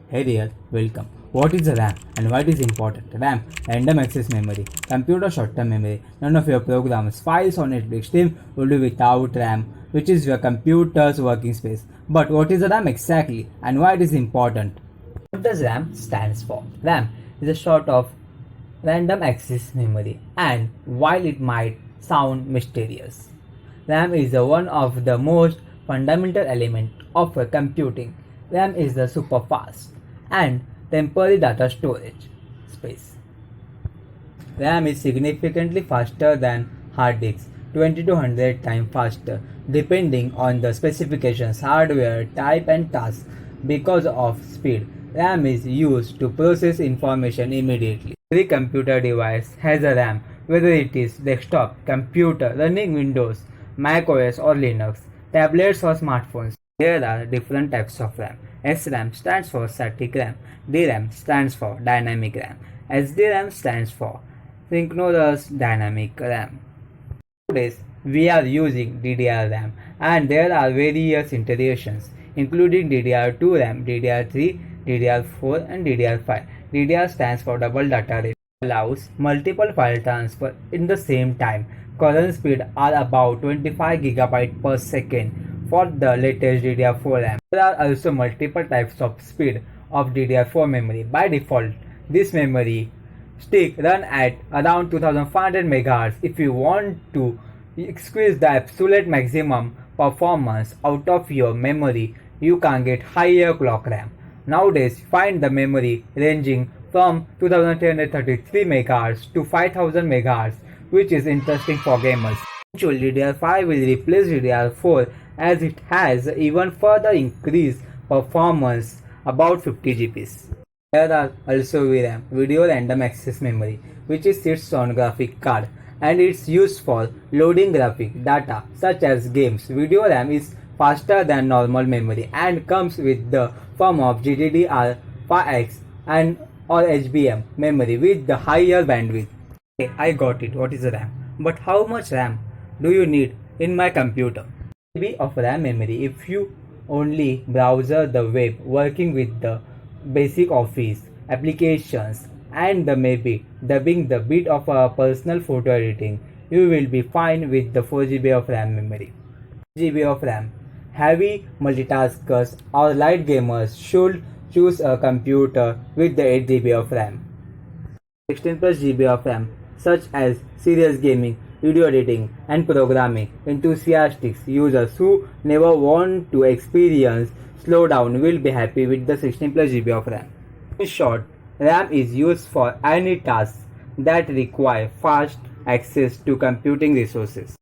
Hey there, welcome. What is the RAM and why it is important? RAM, random access memory, computer short-term memory. None of your programs, files or Netflix stream will do without RAM, which is your computer's working space. But what is the RAM exactly and why it is important? What does RAM stands for? RAM is a short of random access memory, and while it might sound mysterious, RAM is one of the most fundamental elements of computing. RAM is the super fast and temporary data storage space. RAM is significantly faster than hard disks, 20 to 100 times faster, depending on the specifications, hardware, type, and task. Because of speed, RAM is used to process information immediately. Every computer device has a RAM, whether it is desktop, computer, running Windows, Mac OS, or Linux, tablets, or smartphones. There are different types of RAM. SRAM stands for static RAM, DRAM stands for dynamic RAM, SDRAM stands for synchronous dynamic RAM. Nowadays, we are using DDR RAM, and there are various iterations including DDR2 RAM, DDR3, DDR4, and DDR5. DDR stands for double data rate, allows multiple file transfer in the same time. Current speed are about 25 GB per second for the latest DDR4 RAM. There are also multiple types of speed of DDR4 memory. By default, this memory stick run at around 2500 MHz. If you want to squeeze the absolute maximum performance out of your memory, you can get higher clock RAM. Nowadays, find the memory ranging from 2333 MHz to 5000 MHz, which is interesting for gamers. Eventually, DDR5 will replace DDR4 as it has even further increased performance about 50 GBs. There are also VRAM, Video Random Access Memory, which sits on graphic card and it's used for loading graphic data such as games. Video RAM is faster than normal memory and comes with the form of GDDR5X and or HBM memory with the higher bandwidth. Okay, I got it. What is RAM? But how much RAM do you need in my computer? GB of RAM memory if you only browser the web working with the basic office applications and the maybe dubbing the bit of a personal photo editing, you will be fine with the 4 GB of RAM memory. 8 GB of RAM. Heavy multitaskers or light gamers should choose a computer with the 8 GB of RAM. 16 plus GB of RAM, such as serious gaming, video editing, and programming. Enthusiastic users who never want to experience slowdown will be happy with the 16 plus GB of RAM. In short, RAM is used for any task that require fast access to computing resources.